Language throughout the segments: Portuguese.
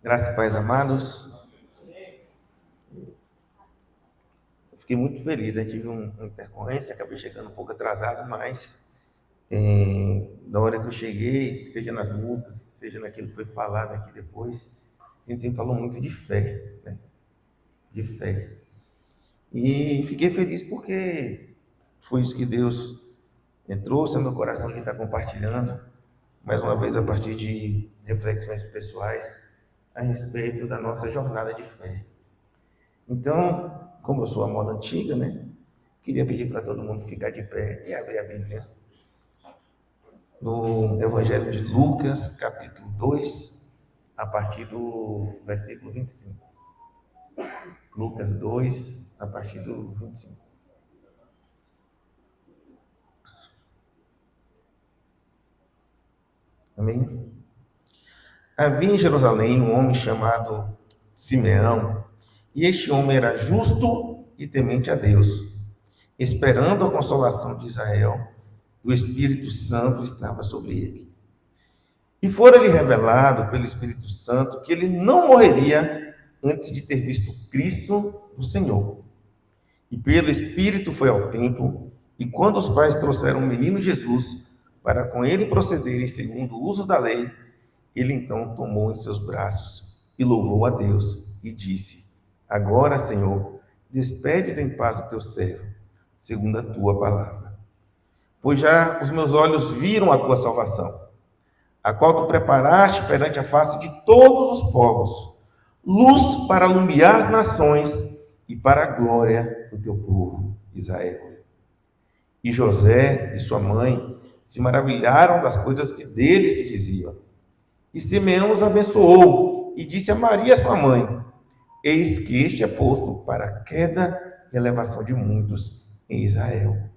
Graças e paz, amados. Eu fiquei muito feliz, eu tive uma intercorrência, acabei chegando um pouco atrasado, mas na hora que eu cheguei, seja nas músicas, seja naquilo que foi falado aqui depois, a gente sempre falou muito de fé, né? De fé. E fiquei feliz porque foi isso que Deus trouxe ao meu coração de estar compartilhando, mais uma vez a partir de reflexões pessoais a respeito da nossa jornada de fé. Então, como eu sou a moda antiga, né? Queria pedir para todo mundo ficar de pé e abrir a Bíblia no Evangelho de Lucas, capítulo 2, a partir do versículo 25. Lucas 2, a partir do 25. Amém? Havia em Jerusalém um homem chamado Simeão, e este homem era justo e temente a Deus, esperando a consolação de Israel. O Espírito Santo estava sobre ele. E fora-lhe revelado pelo Espírito Santo que ele não morreria antes de ter visto Cristo do Senhor. E pelo Espírito foi ao templo, e quando os pais trouxeram o menino Jesus para com ele procederem segundo o uso da lei, ele então tomou em seus braços e louvou a Deus e disse: Agora, Senhor, despedes em paz o teu servo, segundo a tua palavra. Pois já os meus olhos viram a tua salvação, a qual tu preparaste perante a face de todos os povos, luz para alumiar as nações e para a glória do teu povo, Israel. E José e sua mãe se maravilharam das coisas que dele se diziam. E Simeão os abençoou e disse a Maria, sua mãe: Eis que este é posto para a queda e elevação de muitos em Israel,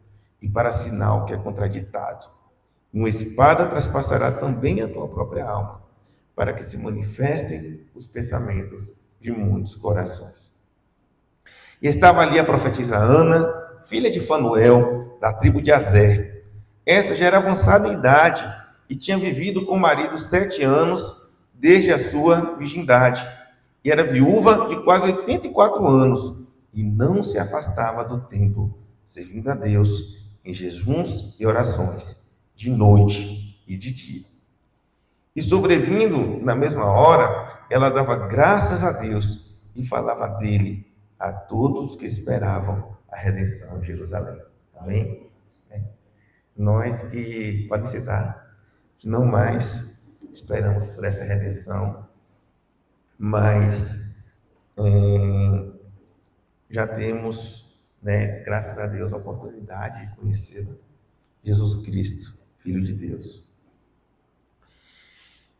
e para sinal que é contraditado. Uma espada traspassará também a tua própria alma, para que se manifestem os pensamentos de muitos corações. E estava ali a profetisa Ana, filha de Fanuel, da tribo de Azer. Esta já era avançada em idade e tinha vivido com o marido 7 anos desde a sua virgindade. E era viúva de quase 84 anos e não se afastava do templo, servindo a Deus em jejuns e orações, de noite e de dia. E sobrevindo na mesma hora, ela dava graças a Deus e falava dele a todos os que esperavam a redenção de Jerusalém. Amém? Nós que, pode citar, que não mais esperamos por essa redenção, mas já temos, né, graças a Deus, a oportunidade de conhecer Jesus Cristo, Filho de Deus.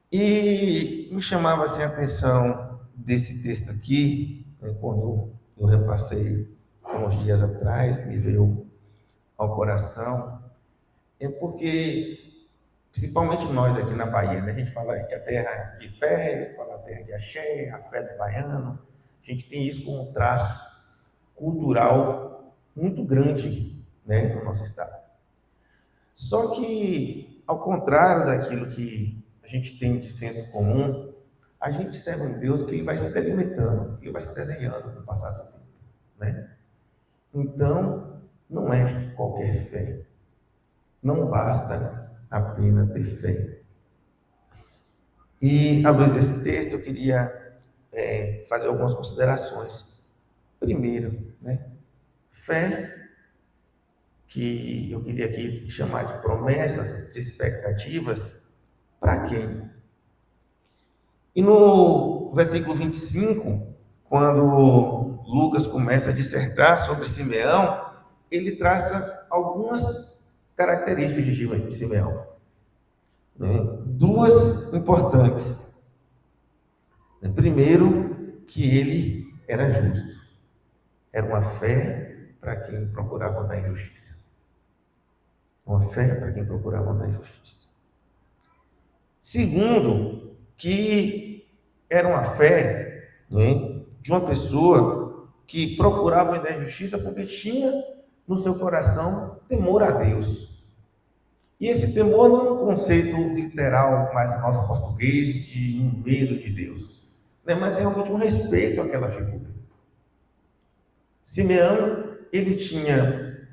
E me chamava assim, a atenção desse texto aqui, né, quando eu repassei há uns dias atrás, me veio ao coração, é porque, principalmente nós aqui na Bahia, né, a gente fala que a terra de fé, fala a terra de axé, a fé do baiano, a gente tem isso como um traço cultural muito grande, né, no nosso estado. Só que, ao contrário daquilo que a gente tem de senso comum, a gente serve um Deus que ele vai se delimitando, ele vai se desenhando no passar do tempo, né? Então, não é qualquer fé. Não basta apenas ter fé. E, à luz desse texto, eu queria fazer algumas considerações. Primeiro, né? Fé, que eu queria aqui chamar de promessas, de expectativas, para quem? E no versículo 25, quando Lucas começa a dissertar sobre Simeão, ele traça algumas características de Simeão, né? Duas importantes. Primeiro, que ele era justo. Era uma fé para quem procurava andar em justiça. Uma fé para quem procurava andar em justiça. Segundo, que era uma fé, né, de uma pessoa que procurava andar em justiça porque tinha no seu coração temor a Deus. E esse temor não é um conceito literal, mais no nosso português, de um medo de Deus. né? Mas realmente um respeito àquela figura. Simeão, ele tinha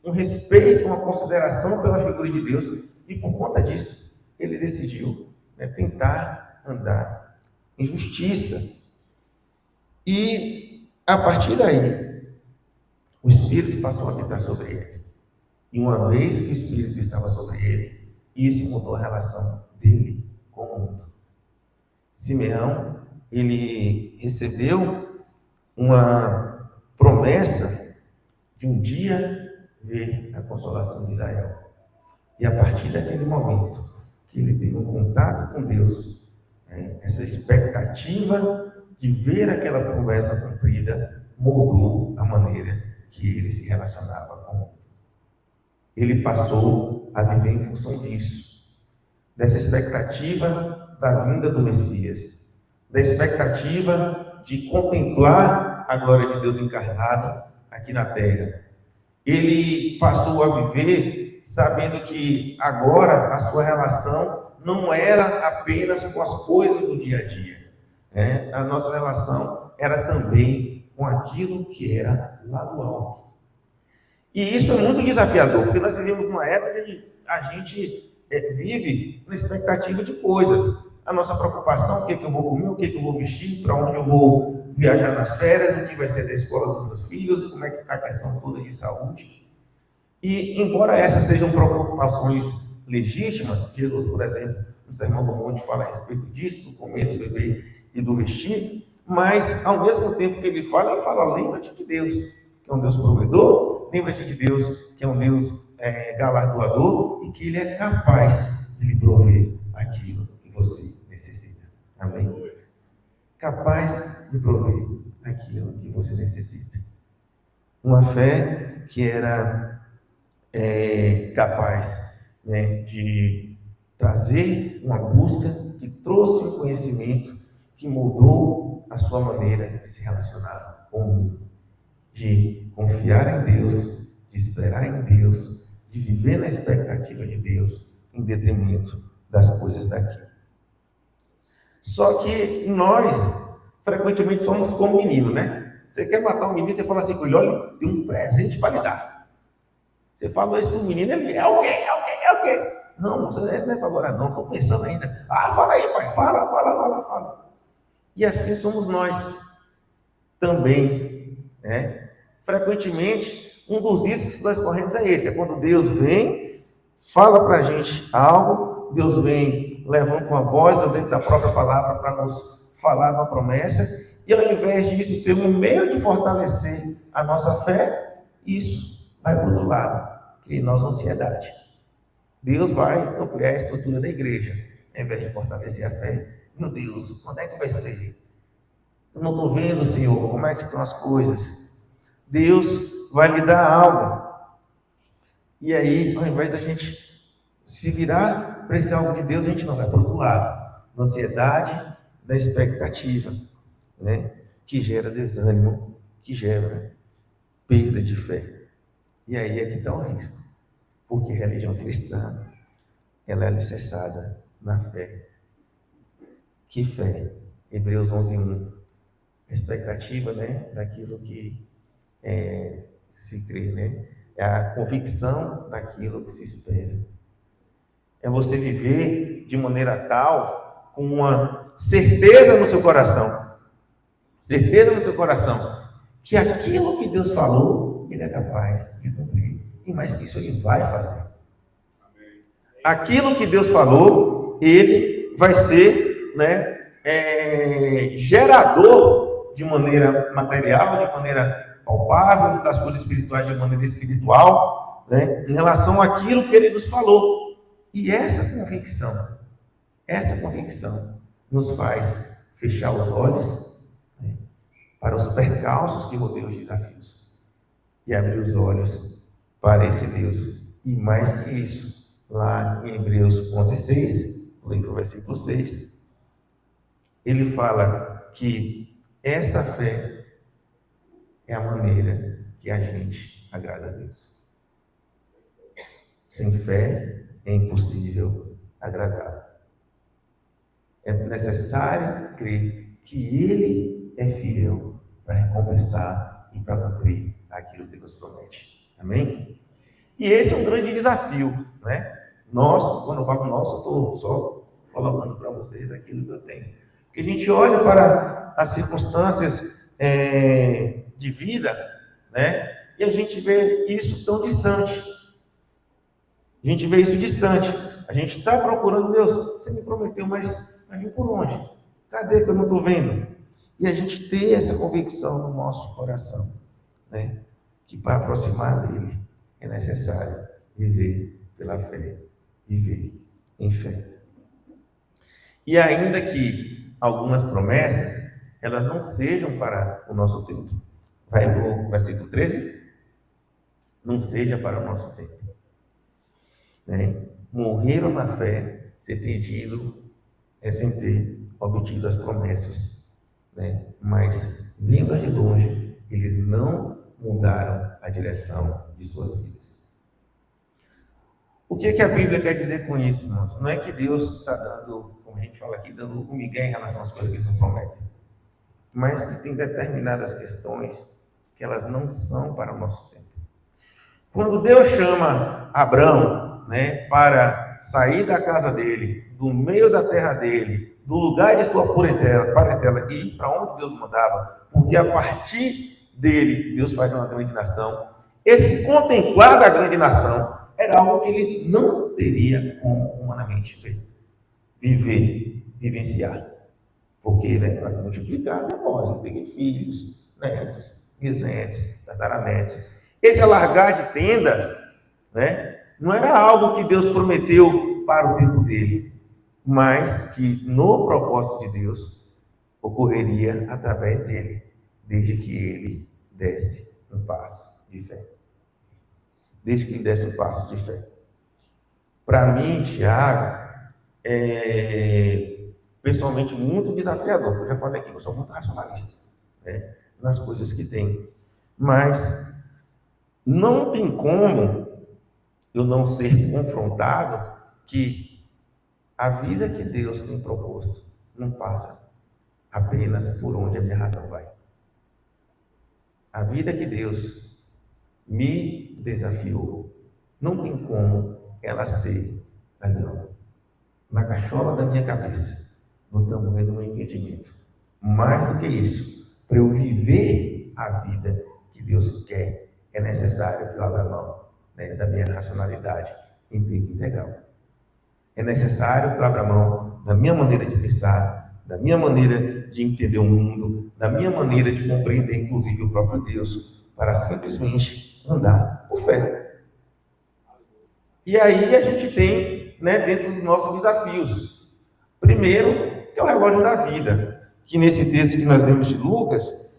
um respeito, uma consideração pela figura de Deus, e por conta disso, ele decidiu, né, tentar andar em justiça. E, a partir daí, o Espírito passou a habitar sobre ele. E uma vez que o Espírito estava sobre ele, isso mudou a relação dele com o mundo. Simeão, ele recebeu uma promessa de um dia ver a consolação de Israel. E a partir daquele momento que ele teve um contato com Deus, essa expectativa de ver aquela promessa cumprida mudou a maneira que ele se relacionava com o mundo. Ele passou a viver em função disso, dessa expectativa da vinda do Messias, da expectativa de contemplar a glória de Deus encarnada aqui na terra. Ele passou a viver sabendo que agora a sua relação não era apenas com as coisas do dia a dia. A nossa relação era também com aquilo que era lá do alto. E isso é muito desafiador, porque nós vivemos numa época que a gente vive na expectativa de coisas. A nossa preocupação, o que eu vou comer, o que eu vou vestir, para onde eu vou viajar nas férias, o que vai ser da escola dos meus filhos, como é que está a questão toda de saúde. E, embora essas sejam preocupações legítimas, Jesus, por exemplo, no Sermão do Monte fala a respeito disso, do comer, do beber e do vestir, mas, ao mesmo tempo que ele fala, lembra-te de Deus, que é um Deus provedor, lembra-te de Deus, que é um Deus galardoador e que Ele é capaz de lhe prover aquilo que você necessita. Amém? Capaz de prover aquilo que você necessita. Uma fé que era capaz, né, de trazer uma busca que trouxe um conhecimento que mudou a sua maneira de se relacionar com o mundo, de confiar em Deus, de esperar em Deus, de viver na expectativa de Deus, em detrimento das coisas daqui. Só que nós, frequentemente, somos como menino, né? Você quer matar um menino, você fala assim com ele: olha, tem um presente para lhe dar. Você fala isso para o menino, ele é o quê? Não, você não é para agora não, estou pensando ainda. Ah, fala aí, pai, fala. E assim somos nós também, né? Frequentemente, um dos riscos que nós corremos é esse: é quando Deus vem, fala para a gente algo, Deus vem, levanta uma voz ou dentro da própria palavra para nos falar uma promessa, e ao invés disso ser um meio de fortalecer a nossa fé, isso vai para o outro lado, cria em nós ansiedade. Deus vai ampliar a estrutura da igreja, ao invés de fortalecer a fé. Meu Deus, quando é que vai ser? Eu não estou vendo, Senhor, como é que estão as coisas. Deus vai lhe dar algo. E aí, ao invés da gente se virar para esse algo de Deus, a gente não vai para o outro lado. Da ansiedade, da expectativa, né? Que gera desânimo, que gera perda de fé. E aí é que está o risco. Porque a religião cristã, ela é alicerçada na fé. Que fé? Hebreus 11:1. A expectativa, né, daquilo que se crê, né? É a convicção daquilo que se espera. É você viver de maneira tal, com uma certeza no seu coração, que aquilo que Deus falou, Ele é capaz de cumprir. E mais que isso, Ele vai fazer. Aquilo que Deus falou, Ele vai ser, né, gerador de maneira material, de maneira palpável, das coisas espirituais de maneira espiritual, né, em relação àquilo que Ele nos falou. E essa convicção nos faz fechar os olhos, né, para os percalços que rodeiam os desafios e abrir os olhos para esse Deus. E mais que isso, lá em Hebreus 11:6, leio para o versículo 6, ele fala que essa fé é a maneira que a gente agrada a Deus. Sem fé é impossível agradar. É necessário crer que Ele é fiel para recompensar e para cumprir aquilo que nos promete. Amém? E esse é um grande desafio, né? Nosso, quando eu falo nosso, eu estou só colocando para vocês aquilo que eu tenho. Porque a gente olha para as circunstâncias de vida, né? E a gente vê isso tão distante. A gente vê isso distante. A gente está procurando, Deus, você me prometeu, mas vir por onde? Cadê que eu não estou vendo? E a gente ter essa convicção no nosso coração, né? Que para aproximar dele é necessário viver pela fé, viver em fé. E ainda que algumas promessas, elas não sejam para o nosso tempo. Vai para o versículo 13? Não seja para o nosso tempo. Né? Morreram na fé, sem ter obtido as promessas, né? Mas, vindo de longe, eles não mudaram a direção de suas vidas. O que a Bíblia quer dizer com isso, irmãos? Não é que Deus está dando, como a gente fala aqui, dando um migué em relação às coisas que Ele nos promete, mas que tem determinadas questões que elas não são para o nosso tempo. Quando Deus chama Abrão, né, para sair da casa dele, do meio da terra dele, do lugar de sua parentela e ir para onde Deus mandava, porque a partir dele Deus faz uma grande nação. Esse contemplar da grande nação era algo que ele não teria como humanamente vivenciar. Porque, né, para multiplicar demora, ele tem filhos, netos, bisnetos, tataranetos. Esse alargar de tendas, né, não era algo que Deus prometeu para o tempo dele, mas que no propósito de Deus ocorreria através dele, desde que ele desse um passo de fé. Desde que ele desse um passo de fé. Para mim, Tiago, pessoalmente muito desafiador, porque eu já falei aqui que eu sou muito racionalista, né, nas coisas que tem. Mas não tem como eu não ser confrontado que a vida que Deus tem proposto não passa apenas por onde a minha razão vai. A vida que Deus me desafiou não tem como ela ser ali, na cachola da minha cabeça, no tamanho do meu entendimento. Mais do que isso, para eu viver a vida que Deus quer, é necessário que eu abra mão, né, da minha racionalidade em tempo integral. É necessário que eu abra mão da minha maneira de pensar, da minha maneira de entender o mundo, da minha maneira de compreender, inclusive, o próprio Deus, para simplesmente andar por fé. E aí a gente tem, né, dentro dos nossos desafios. Primeiro, que é o relógio da vida, que nesse texto que nós lemos de Lucas,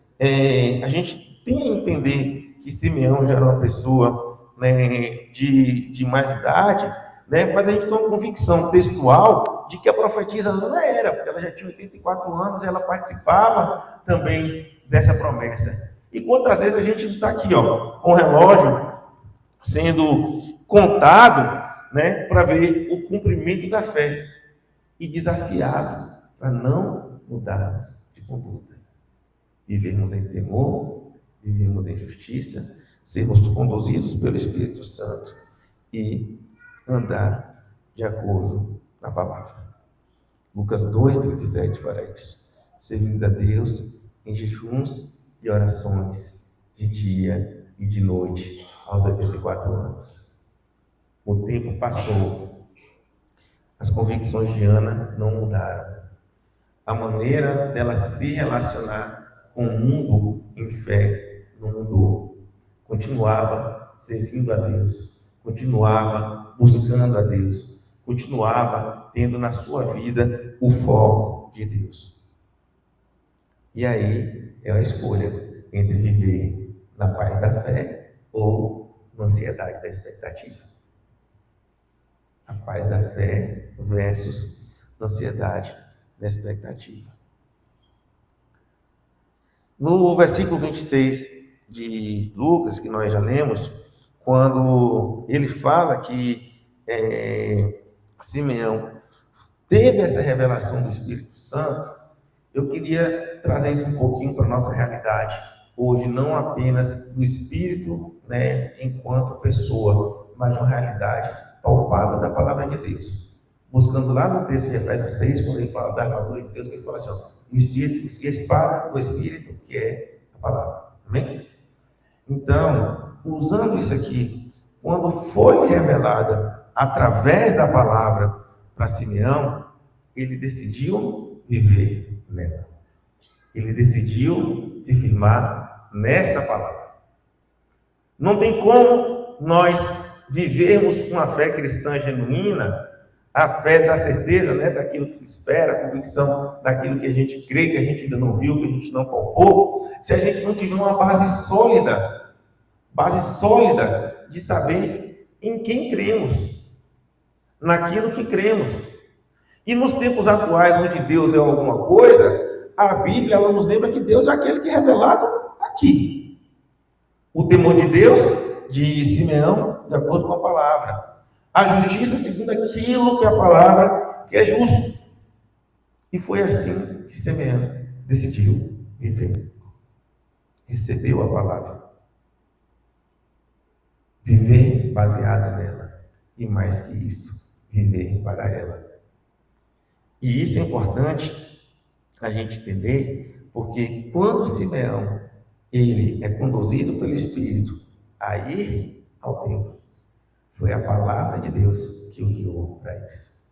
a gente tem a entender que Simeão já era uma pessoa, né, de mais idade, né, mas a gente tem uma convicção textual de que a profetisa Ana era, porque ela já tinha 84 anos e ela participava também dessa promessa. E quantas vezes a gente está aqui, com o relógio sendo contado, né, para ver o cumprimento da fé e desafiados para não mudarmos de conduta. Vivermos em temor, vivermos em justiça, sermos conduzidos pelo Espírito Santo e andar de acordo na palavra. Lucas 2,37 fará isso. Servindo a Deus em jejuns e orações de dia e de noite aos 84 anos. O tempo passou. As convicções de Ana não mudaram. A maneira dela se relacionar com o mundo em fé não mudou. Continuava servindo a Deus, continuava buscando a Deus, continuava tendo na sua vida o foco de Deus. E aí é a escolha entre viver na paz da fé ou na ansiedade da expectativa. A paz da fé versus a ansiedade da expectativa. No versículo 26 de Lucas, que nós já lemos, quando ele fala que Simeão teve essa revelação do Espírito Santo, eu queria trazer isso um pouquinho para a nossa realidade hoje, não apenas do Espírito, né, enquanto pessoa, mas uma realidade palpável da palavra de Deus. Buscando lá no texto de Efésios 6, quando ele fala da armadura de Deus, que ele fala assim, ó, o Espírito e a espada do Espírito, que é a palavra. Amém? Então, usando isso aqui, quando foi revelada através da palavra para Simeão, ele decidiu viver nela. Ele decidiu se firmar nesta palavra. Não tem como nós vivermos uma fé cristã genuína, a fé da certeza, né, daquilo que se espera, a convicção daquilo que a gente crê, que a gente ainda não viu, que a gente não palpou, se a gente não tiver uma base sólida de saber em quem cremos, naquilo que cremos. E nos tempos atuais, onde Deus é alguma coisa, a Bíblia ela nos lembra que Deus é aquele que é revelado aqui. O temor de Deus, de Simeão, de acordo com a palavra. A justiça segundo aquilo que a palavra que é justo. E foi assim que Simeão decidiu viver. Recebeu a palavra. Viver baseado nela. E mais que isso, viver para ela. E isso é importante a gente entender, porque quando Simeão ele é conduzido pelo Espírito a ir ao templo, foi a palavra de Deus que o guiou para isso.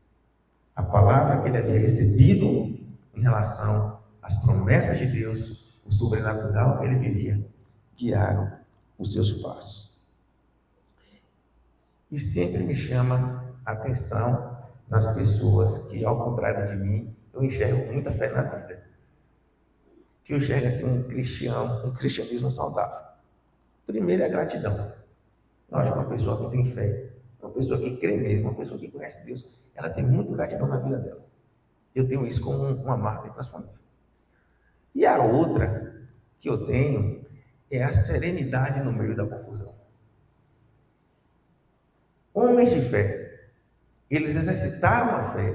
A palavra que ele havia recebido em relação às promessas de Deus, o sobrenatural que ele viria, guiaram os seus passos. E sempre me chama a atenção nas pessoas que, ao contrário de mim, eu enxergo muita fé na vida. Que eu enxergo assim um cristianismo saudável. Primeiro é a gratidão. Eu acho que uma pessoa que tem fé, uma pessoa que crê mesmo, uma pessoa que conhece Deus, ela tem muita gratidão na vida dela. Eu tenho isso como uma marca para a família. E a outra que eu tenho é a serenidade no meio da confusão. Homens de fé, eles exercitaram a fé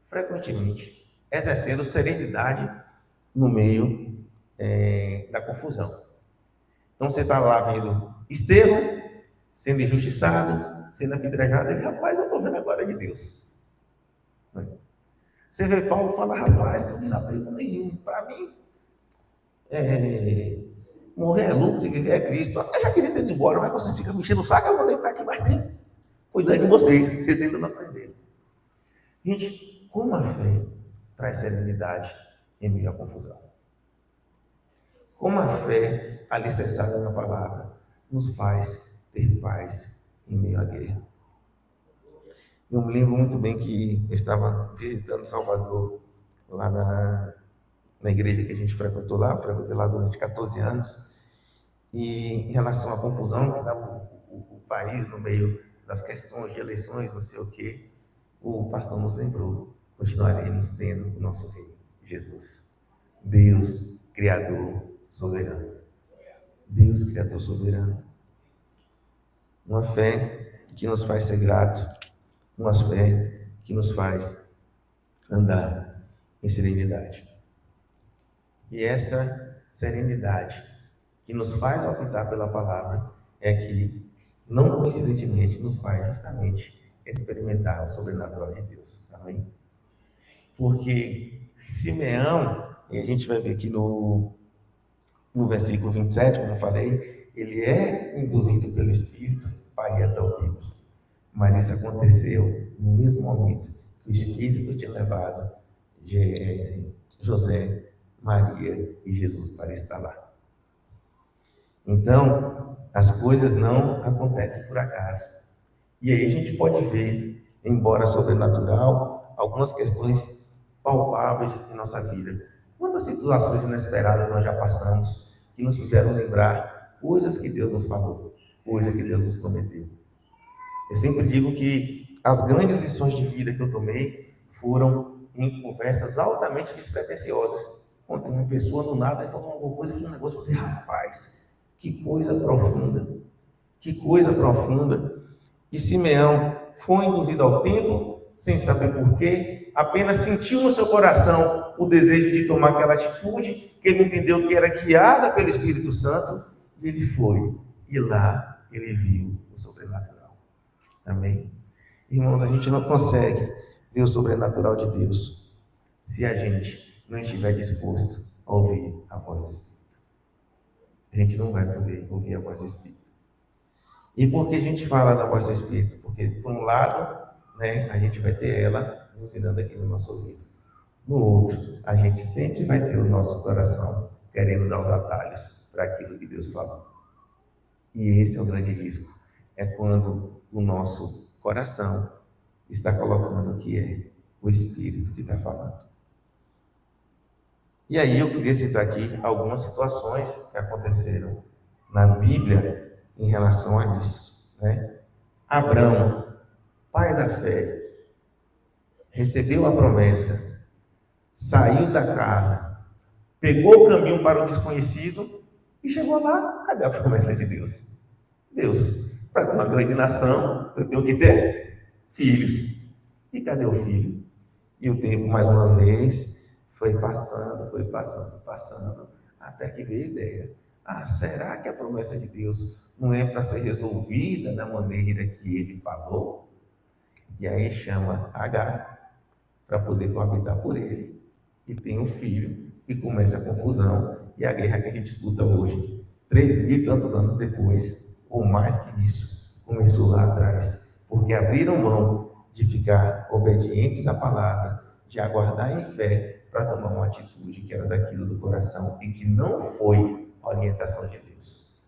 frequentemente, exercendo serenidade no meio da confusão. Então você está lá vendo Estevão sendo injustiçado, sendo apedrejado, ele, rapaz, eu estou vendo a glória de Deus. Você vê Paulo fala, rapaz, não desapego nenhum. Para mim, morrer é lucro e viver é Cristo. Eu até já queria ter ido embora, mas vocês ficam me enchendo o saco, eu vou ter que ficar aqui mais tempo. Cuidando de vocês ainda não aprenderam. Gente, como a fé traz serenidade em meio à confusão? Como a fé alicerçada na palavra nos faz ter paz em meio à guerra. Eu me lembro muito bem que eu estava visitando Salvador, lá na igreja que a gente frequentou lá, frequentei lá durante 14 anos, e em relação à confusão que estava o país no meio das questões de eleições, não sei o quê, o pastor nos lembrou, continuaremos tendo o nosso Rei, Jesus. Deus, Criador, soberano. Deus, Criador, soberano. Uma fé que nos faz ser grato, uma fé que nos faz andar em serenidade. E essa serenidade que nos faz optar pela palavra é que, não coincidentemente, nos faz justamente experimentar o sobrenatural de Deus. Amém? Porque Simeão, e a gente vai ver aqui no versículo 27, como eu falei, ele é induzido pelo Espírito para ir até o templo. Mas isso aconteceu no mesmo momento que o Espírito tinha levado José, Maria e Jesus para estar lá. Então, as coisas não acontecem por acaso. E aí a gente pode ver, embora sobrenatural, algumas questões palpáveis em nossa vida. Quantas situações inesperadas nós já passamos que nos fizeram lembrar coisas que Deus nos falou, coisas que Deus nos prometeu. Eu sempre digo que as grandes lições de vida que eu tomei foram em conversas altamente despretensiosas. Quando uma pessoa do nada falou alguma coisa, eu falei um negócio, eu falei, rapaz, que coisa profunda, que coisa profunda. E Simeão foi induzido ao templo sem saber porquê, apenas sentiu no seu coração o desejo de tomar aquela atitude, que ele entendeu que era guiada pelo Espírito Santo, e ele foi. E lá ele viu o sobrenatural. Amém? Irmãos, a gente não consegue ver o sobrenatural de Deus se a gente não estiver disposto a ouvir a voz do Espírito. A gente não vai poder ouvir a voz do Espírito. E por que a gente fala da voz do Espírito? Porque, por um lado, a gente vai ter ela buzinando aqui no nosso ouvido. No outro, a gente sempre vai ter o nosso coração querendo dar os atalhos para aquilo que Deus falou. E esse é o grande risco. É quando o nosso coração está colocando que é o Espírito que está falando. E aí eu queria citar aqui algumas situações que aconteceram na Bíblia em relação a isso. Abraão, pai da fé, recebeu a promessa, saiu da casa, pegou o caminho para o desconhecido e chegou lá. Cadê a promessa de Deus? Deus, para ter uma grande nação, eu tenho que ter filhos. E cadê o filho? E o tempo, mais uma vez, foi passando, até que veio a ideia. Será que a promessa de Deus não é para ser resolvida da maneira que ele falou? E aí chama Agar para poder coabitar por ele. E tem um filho, e começa a confusão, e a guerra que a gente escuta hoje, 3.000 e tantos anos depois, ou mais que isso, começou lá atrás. Porque abriram mão de ficar obedientes à palavra, de aguardar em fé, para tomar uma atitude que era daquilo do coração e que não foi a orientação de Deus.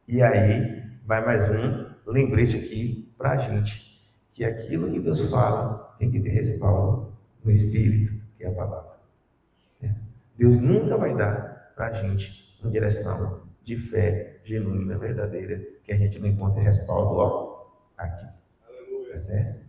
E aí vai mais um lembrete aqui para a gente, que aquilo que Deus fala tem que ter respaldo no Espírito, que é a palavra. Deus nunca vai dar para a gente uma direção de fé genuína, verdadeira, que a gente não encontre respaldo aqui. Tá certo?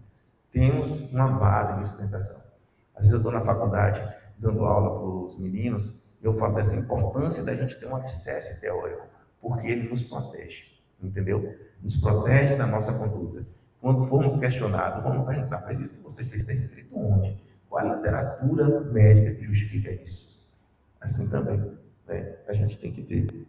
Temos uma base de sustentação. Às vezes eu estou na faculdade dando aula para os meninos, eu falo dessa importância da gente ter um alicerce teórico, porque ele nos protege, entendeu? Nos protege da nossa conduta. Quando formos questionados, vamos perguntar, mas isso que você fez está escrito onde? Qual a literatura médica que justifica isso? Assim também, a gente tem que ter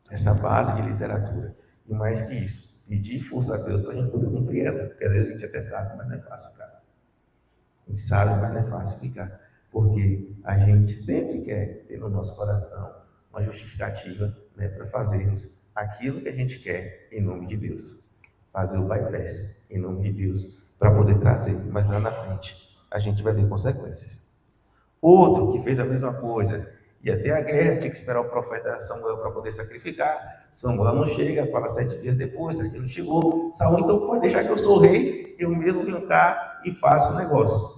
essa base de literatura. E mais que isso, pedir força a Deus para a gente poder cumprir ela, porque às vezes a gente até sabe, mas não é fácil ficar. A gente sabe, mas não é fácil ficar. Porque a gente sempre quer ter no nosso coração uma justificativa para fazermos aquilo que a gente quer em nome de Deus. Fazer o bypass em nome de Deus para poder trazer, mas lá na frente a gente vai ver consequências. Outro que fez a mesma coisa, e até a guerra tinha que esperar o profeta Samuel para poder sacrificar. Samuel não chega, fala 7 dias depois, ele não chegou. Saul, então pode deixar que eu sou rei, eu mesmo venho cá e faço o negócio.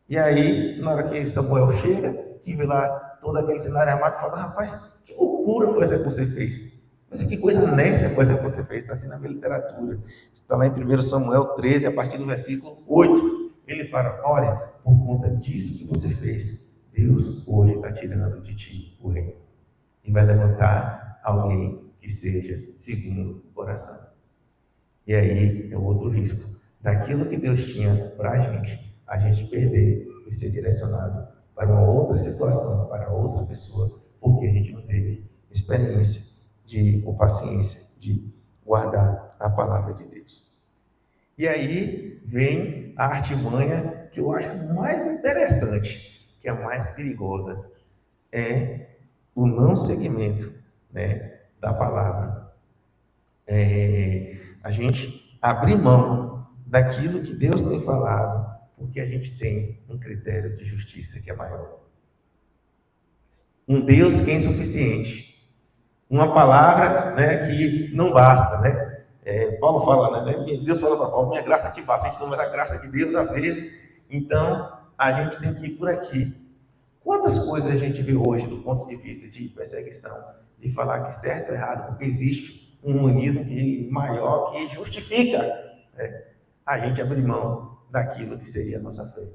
E aí, na hora que Samuel chega, que vê lá todo aquele cenário armado, fala, rapaz, que loucura foi essa que você fez? Mas que coisa nécia foi essa que você fez? Está assim na minha literatura. Está lá em 1 Samuel 13, a partir do versículo 8. Ele fala, olha, por conta disso que você fez, Deus hoje está tirando de ti o reino. E vai levantar alguém que seja segundo o coração. E aí é o outro risco. Daquilo que Deus tinha para a gente perder e ser direcionado para uma outra situação, para outra pessoa, porque a gente não teve experiência ou paciência de guardar a palavra de Deus. E aí vem a artimanha que eu acho mais interessante, que é a mais perigosa, é o não seguimento da palavra. A gente abrir mão daquilo que Deus tem falado, porque a gente tem um critério de justiça que é maior. Um Deus que é insuficiente. Uma palavra que não basta. Paulo fala, Deus fala para Paulo, minha graça te basta. A gente não vai dar graça de Deus às vezes. Então, a gente tem que ir por aqui. Quantas coisas a gente vê hoje do ponto de vista de perseguição, de falar que certo ou errado, porque existe um humanismo maior que justifica a gente abrir mão daquilo que seria a nossa fé.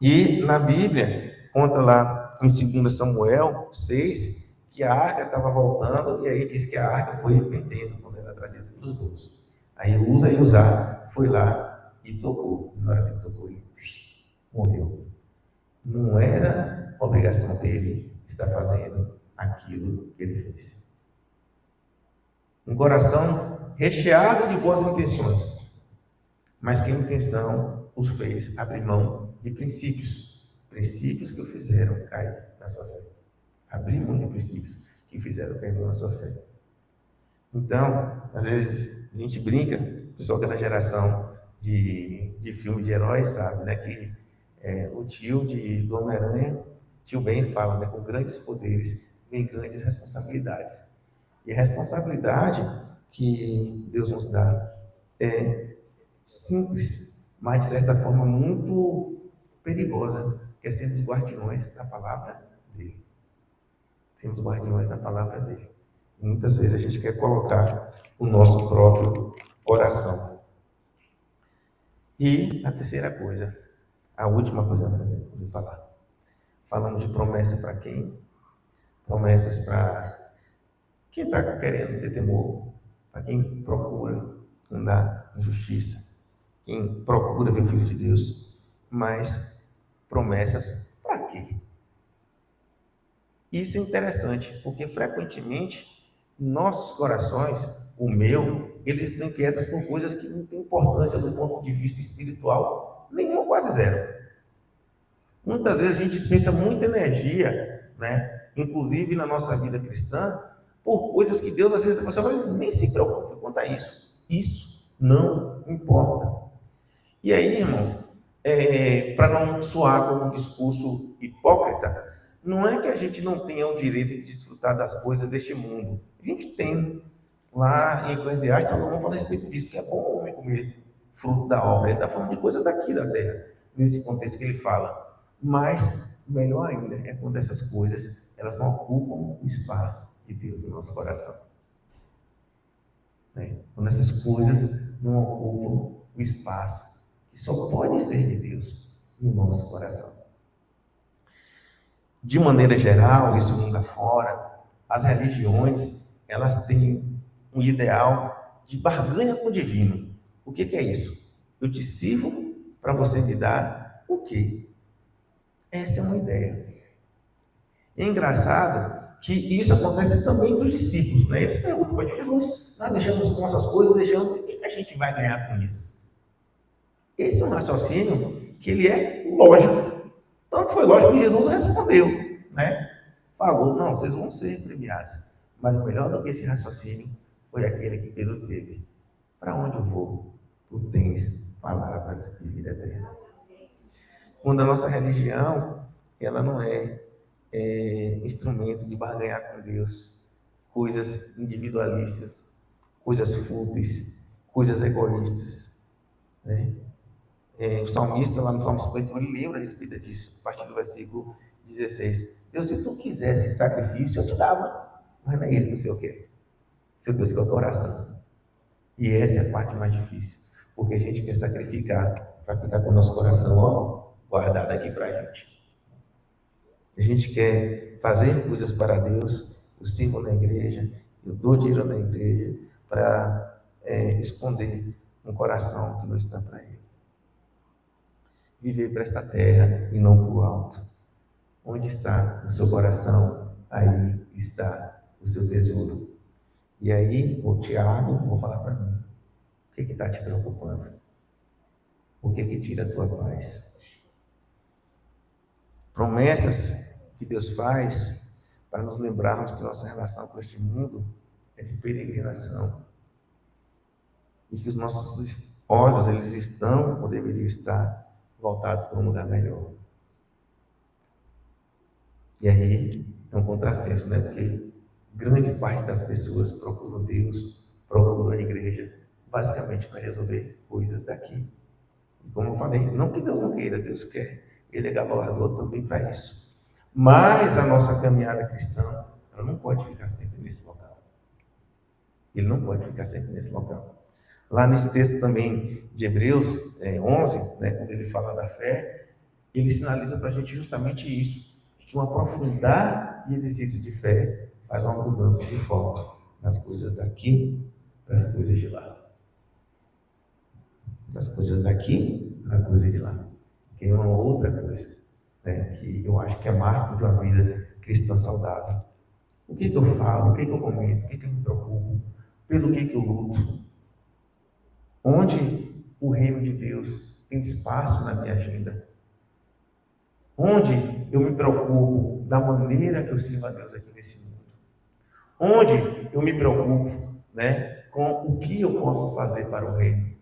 E na Bíblia, conta lá em 2 Samuel 6, que a arca estava voltando, e aí diz que a arca foi perdendo quando ela trazia dos bolsos. Aí Uza e Uzá foi lá e tocou. Na hora que ele tocou, ele morreu. Não era obrigação dele estar fazendo aquilo que ele fez. Um coração recheado de boas intenções, mas que a intenção os fez abrir mão de princípios que o fizeram cair na sua fé. Abrir mão de princípios que fizeram cair na sua fé. Então, às vezes a gente brinca, o pessoal que é da geração de filme de heróis sabe, né, que o tio do Homem-Aranha, tio Ben fala, né, com grandes poderes vem grandes responsabilidades. E a responsabilidade que Deus nos dá é simples, mas de certa forma muito perigosa, que é sermos guardiões da palavra dele. Sermos guardiões da palavra dele. E muitas vezes a gente quer colocar o nosso próprio coração. E a terceira coisa, a última coisa que eu vou falar. Falamos de promessa para quem? Promessas para quem está querendo ter temor, para quem procura andar em justiça, quem procura ver o Filho de Deus. Mas promessas para quê? Isso é interessante, porque frequentemente nossos corações, o meu, eles estão inquietos por coisas que não têm importância do ponto de vista espiritual, nenhum, quase zero. Muitas vezes a gente dispensa muita energia, né, inclusive na nossa vida cristã, por coisas que Deus às vezes você nem se preocupa quanto a isso. Isso não importa. E aí, irmãos, para não soar como um discurso hipócrita, não é que a gente não tenha o direito de desfrutar das coisas deste mundo. A gente tem. Lá em Eclesiastes, Salomão fala a respeito disso, que é bom o homem comer fruto da obra. Ele está falando de coisas daqui da terra, nesse contexto que ele fala. Mas, melhor ainda, é quando essas coisas, elas não ocupam o espaço de Deus no nosso coração. Quando essas coisas não ocupam o espaço que só pode ser de Deus no nosso coração. De maneira geral, isso mundo afora, as religiões, elas têm um ideal de barganha com o divino. O que é isso? Eu te sirvo para você me dar o quê? Essa é uma ideia. É engraçado que isso acontece também entre os discípulos, né? Eles perguntam para Jesus, nós deixamos nossas coisas, deixamos, o que a gente vai ganhar com isso? Esse é um raciocínio que ele é lógico. Tanto foi lógico que Jesus respondeu, né? Falou, não, vocês vão ser premiados. Mas melhor do que esse raciocínio foi aquele que Pedro teve. Para onde eu vou? Tu tens palavras de vida eterna. Quando a nossa religião, ela não é instrumento de barganhar com Deus, coisas individualistas, coisas fúteis, coisas egoístas, né? O salmista, lá no Salmo 51, ele lembra a respeito disso, a partir do versículo 16. Deus, se tu quisesse sacrifício, eu te dava, mas não é isso que o Senhor quer. O Senhor Deus quer o coração. E essa é a parte mais difícil, porque a gente quer sacrificar para ficar com o nosso coração guardado aqui para a gente. A gente quer fazer coisas para Deus, eu sirvo na igreja, eu dou dinheiro na igreja, para esconder um coração que não está para Ele. Viver para esta terra e não para o alto. Onde está o seu coração, aí está o seu tesouro. E aí, o Tiago, vou falar para mim, o que está te preocupando? O que tira a tua paz? Promessas que Deus faz para nos lembrarmos que nossa relação com este mundo é de peregrinação. E que os nossos olhos, eles estão ou deveriam estar voltados para um lugar melhor. E aí é um contrassenso, né? Porque grande parte das pessoas procuram Deus, procuram a igreja, basicamente para resolver coisas daqui. E como eu falei, não que Deus não queira, Deus quer. Ele é galardoador também para isso. Mas a nossa caminhada cristã, ela não pode ficar sempre nesse local. Ele não pode ficar sempre nesse local. Lá nesse texto também de Hebreus 11, né, quando ele fala da fé, ele sinaliza para a gente justamente isso, que um aprofundar de exercício de fé faz uma mudança de foco nas coisas daqui para as coisas de lá. das coisas daqui para a coisa de lá. Que é uma outra coisa, né, que eu acho que é marco de uma vida cristã saudável. O que eu falo, o que eu comento, o que eu me preocupo, pelo que eu luto, onde o reino de Deus tem espaço na minha agenda, onde eu me preocupo da maneira que eu sirvo a Deus aqui nesse mundo, onde eu me preocupo, né, com o que eu posso fazer para o reino.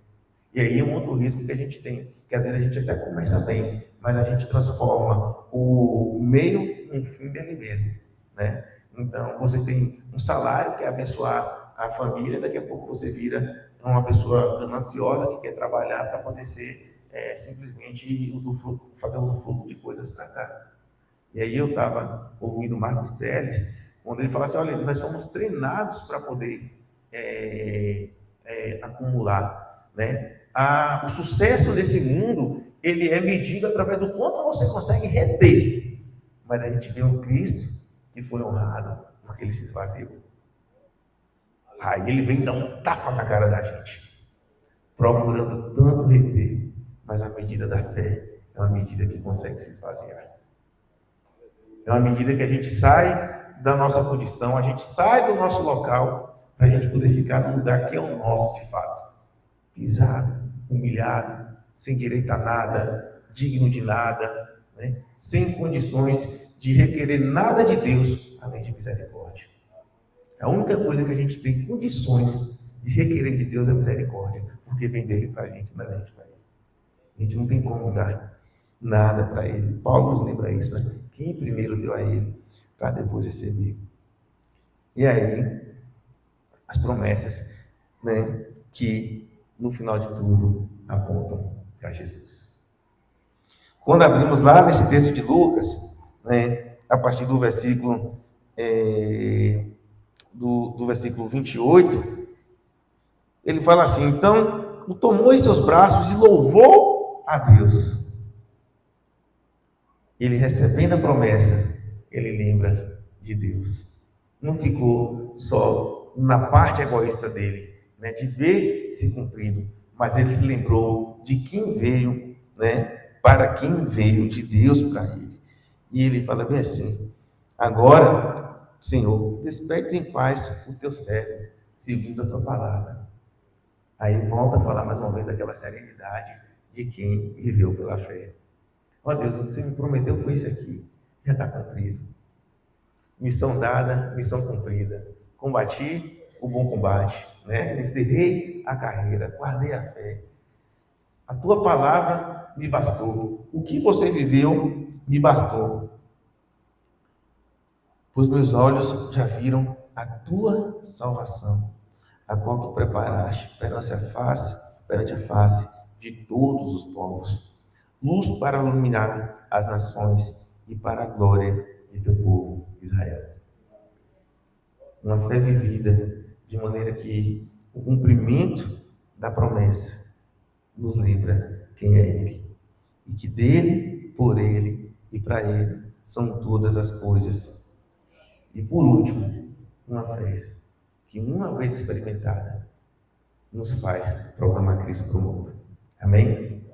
E aí é um outro risco que a gente tem, que às vezes a gente até começa bem, mas a gente transforma o meio num fim dele mesmo, né? Então, você tem um salário que é abençoar a família, daqui a pouco você vira uma pessoa gananciosa que quer trabalhar para poder ser simplesmente fazer usufruto de coisas para cá. E aí eu estava ouvindo Marcos Telles, quando ele fala assim, olha, nós fomos treinados para poder acumular, né? O sucesso desse mundo, ele é medido através do quanto você consegue reter. Mas a gente vê um Cristo que foi honrado, porque ele se esvaziou. Aí ele vem dar um tapa na cara da gente, procurando tanto reter, mas a medida da fé é uma medida que consegue se esvaziar. É uma medida que a gente sai da nossa condição, a gente sai do nosso local, para a gente poder ficar no lugar que é o nosso de fato. Pisado, humilhado, sem direito a nada, digno de nada, né? Sem condições de requerer nada de Deus, além de misericórdia. A única coisa que a gente tem condições de requerer de Deus é misericórdia, porque vem dele para a gente, não é gente para ele. A gente não tem como dar nada para ele. Paulo nos lembra isso, né? Quem primeiro deu a ele, para depois receber. E aí, as promessas, né, que no final de tudo apontam para Jesus. Quando abrimos lá nesse texto de Lucas, né, a partir do versículo do versículo 28, ele fala assim, então o tomou em seus braços e louvou a Deus. Ele recebendo a promessa, ele lembra de Deus. Não ficou só na parte egoísta dele, né, de ver se cumprido, mas ele se lembrou de quem veio, né, para quem veio, de Deus para ele. E ele fala bem assim, agora, Senhor, despede em paz o teu servo, segundo a tua palavra. Aí volta a falar mais uma vez daquela serenidade de quem viveu pela fé. Ó Deus, o que você me prometeu foi isso aqui, já está cumprido. Missão dada, missão cumprida. Combati o bom combate, né? Encerrei a carreira, guardei a fé. A tua palavra me bastou. O que você viveu me bastou. Pois meus olhos já viram a tua salvação, a qual tu preparaste perante a face de todos os povos. Luz para iluminar as nações e para a glória de teu povo, Israel. Uma fé vivida de maneira que o cumprimento da promessa nos lembra quem é Ele. E que dele, por Ele e para Ele são todas as coisas. E por último, uma fé que uma vez experimentada nos faz proclamar Cristo para o mundo. Amém?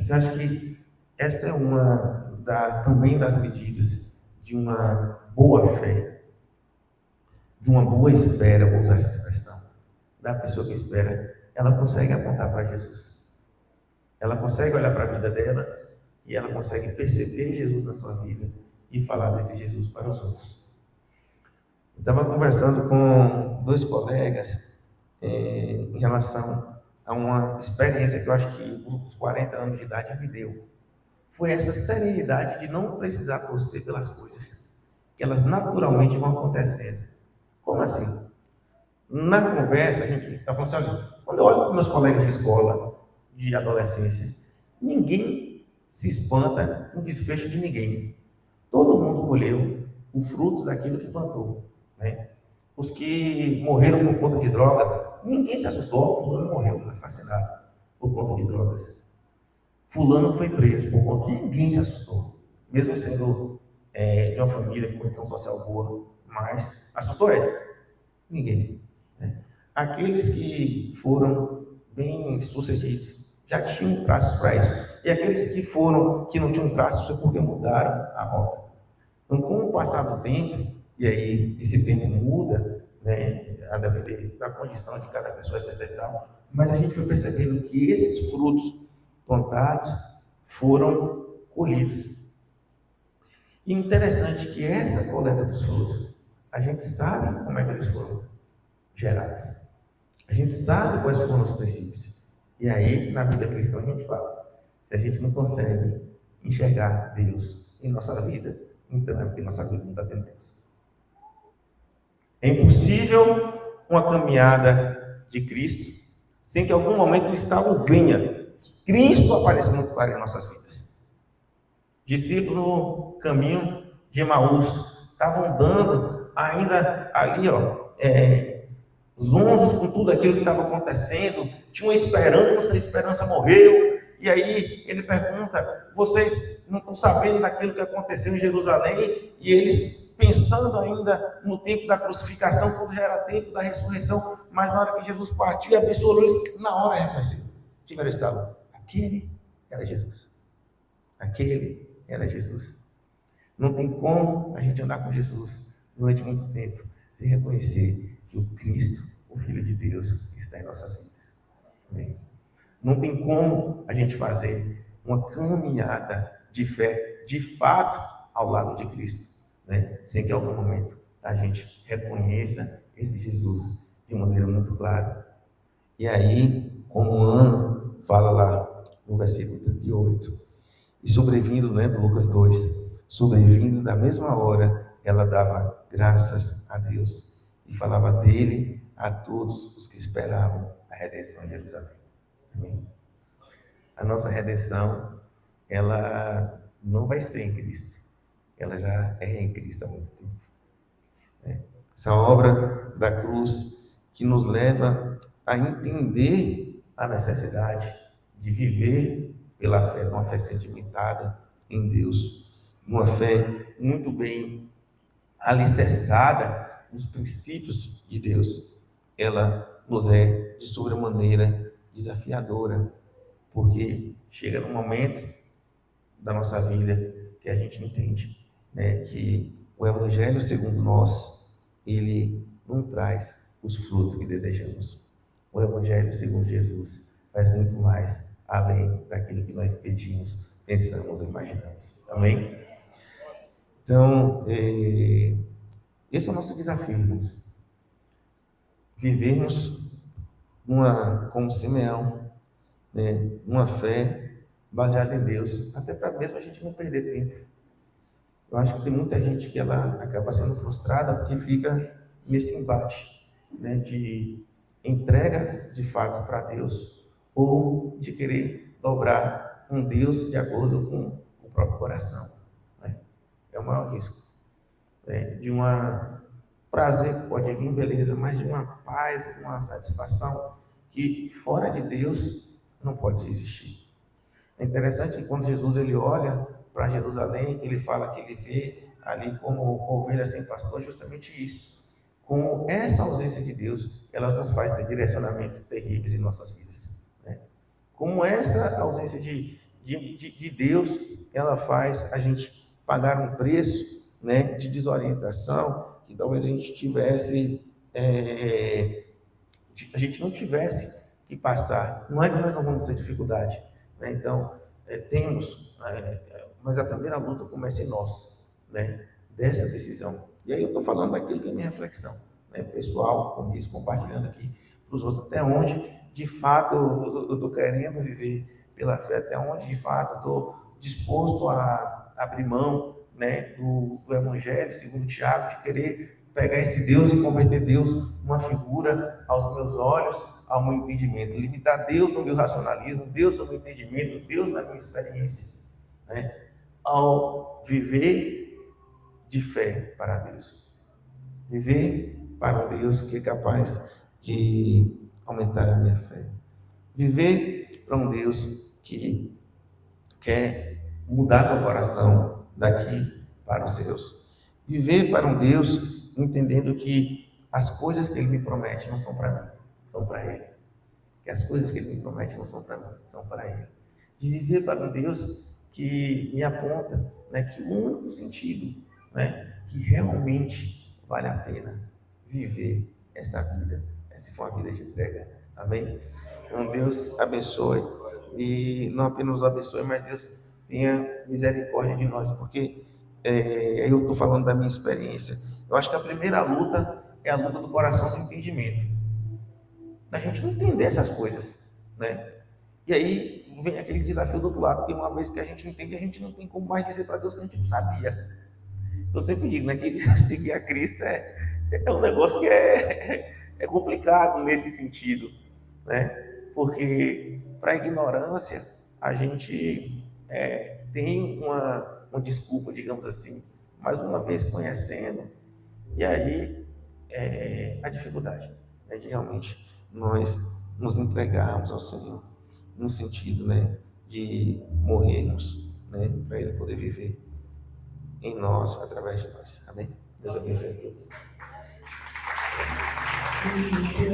Eu acho que essa é também das medidas de uma boa fé, de uma boa espera, vou usar essa expressão, da pessoa que espera. Ela consegue apontar para Jesus. Ela consegue olhar para a vida dela e ela consegue perceber Jesus na sua vida e falar desse Jesus para os outros. Eu estava conversando com dois colegas em relação a uma experiência que eu acho que os 40 anos de idade me deu. Foi essa serenidade de não precisar torcer pelas coisas, que elas naturalmente vão acontecendo. Como assim? Na conversa, a gente está falando assim, olha, quando eu olho para meus colegas de escola, de adolescência, ninguém se espanta com o desfecho de ninguém. Todo mundo colheu o fruto daquilo que plantou, né? Os que morreram por conta de drogas, ninguém se assustou. Fulano morreu assassinado por conta de drogas. Fulano foi preso por conta de... Ninguém se assustou. Mesmo sendo de uma família com condição social boa, mas assustou ele? Ninguém. Né? Aqueles que foram bem sucedidos, já tinham traços para isso. E aqueles que não tinham traços foi porque mudaram a rota. Então, com o passar do tempo, e aí esse tempo muda, né, a depender da condição de cada pessoa, etc. e tal, mas a gente foi percebendo que esses frutos plantados foram colhidos. E interessante que essa coleta dos frutos, a gente sabe como é que eles foram gerados. A gente sabe quais foram os princípios. E aí, na vida cristã, a gente fala, se a gente não consegue enxergar Deus em nossa vida, então é porque nossa vida não está tendo Deus. É impossível uma caminhada de Cristo sem que em algum momento o estalo venha, que Cristo apareça muito claro em nossas vidas. Discípulos no caminho de Emaús estavam andando ainda ali, zonzos com tudo aquilo que estava acontecendo, tinha uma esperança, a esperança morreu. E aí ele pergunta: vocês não estão sabendo daquilo que aconteceu em Jerusalém? E eles pensando ainda no tempo da crucificação, quando já era tempo da ressurreição, mas na hora que Jesus partiu, a pessoa olhou e na hora reconheceu. Tiveram esse salvo. Aquele era Jesus. Aquele era Jesus. Não tem como a gente andar com Jesus durante muito tempo sem reconhecer que o Cristo, o Filho de Deus, está em nossas vidas. Amém? Não tem como a gente fazer uma caminhada de fé, de fato, ao lado de Cristo, né? Sem que em algum momento a gente reconheça esse Jesus de maneira muito clara. E aí, como Ana fala lá no versículo 38, e sobrevindo, né, do Lucas 2, sobrevindo da mesma hora, ela dava graças a Deus e falava dele a todos os que esperavam a redenção de Jerusalém. Amém? A nossa redenção, ela não vai ser em Cristo, ela já é em Cristo há muito tempo. Essa obra da cruz que nos leva a entender a necessidade de viver pela fé, uma fé sedimentada em Deus, uma fé muito bem alicerçada nos princípios de Deus. Ela nos é de sobremaneira desafiadora, porque chega num momento da nossa vida que a gente entende, né, que o Evangelho segundo nós, ele não traz os frutos que desejamos. O Evangelho segundo Jesus faz muito mais além daquilo que nós pedimos, pensamos e imaginamos. Amém? Então, esse é o nosso desafio, irmãos. Vivermos como Simeão, né, uma fé baseada em Deus, até para mesmo a gente não perder tempo. Eu acho que tem muita gente que ela acaba sendo frustrada porque fica nesse embate, né, de entrega de fato para Deus ou de querer dobrar um Deus de acordo com o próprio coração. Né? É o maior risco. De uma prazer que pode vir, beleza, mas de uma paz, uma satisfação que fora de Deus não pode existir. É interessante que quando Jesus ele olha para Jerusalém, que ele fala que ele vê ali como ovelha sem pastor, justamente isso. Como essa ausência de Deus, ela nos faz ter direcionamentos terríveis em nossas vidas. Né? Como essa ausência de Deus, ela faz a gente pagar um preço, né, de desorientação, que talvez a gente tivesse, a gente não tivesse que passar. Não é que nós não vamos ter dificuldade, né? Então, temos, mas a primeira luta começa em nós, né, dessa decisão. E aí eu estou falando daquilo que é minha reflexão, né, pessoal, como disse, compartilhando aqui para os outros, até onde, de fato, eu estou querendo viver pela fé, até onde, de fato, eu estou disposto a abrir mão, né, do Evangelho, segundo Tiago, de querer pegar esse Deus e converter Deus numa figura aos meus olhos, ao meu entendimento, limitar Deus no meu racionalismo, Deus no meu entendimento, Deus na minha experiência, né, ao viver de fé para Deus, viver para um Deus que é capaz de aumentar a minha fé, viver para um Deus que quer mudar meu coração daqui para os céus, viver para um Deus entendendo que as coisas que Ele me promete não são para mim, são para Ele. que as coisas que Ele me promete não são para mim, são para Ele. De viver para um Deus que me aponta, né, que o único sentido, né, que realmente vale a pena viver esta vida, se for uma vida de entrega. Amém? Então Deus abençoe, e não apenas nos abençoe, mas Deus tenha misericórdia de nós, porque eu estou falando da minha experiência. Eu acho que a primeira luta é a luta do coração, do entendimento, da gente não entender essas coisas, né? E aí vem aquele desafio do outro lado, porque uma vez que a gente entende, a gente não tem como mais dizer para Deus que a gente não sabia. Eu sempre digo, né, que seguir a Cristo é um negócio que é complicado nesse sentido, né? Porque para a ignorância a gente tem uma desculpa, digamos assim, mas uma vez conhecendo, e aí a dificuldade, né, de realmente nós nos entregarmos ao Senhor, no sentido, né, de morrermos, né, para Ele poder viver em nós, através de nós. Amém? Deus abençoe a todos.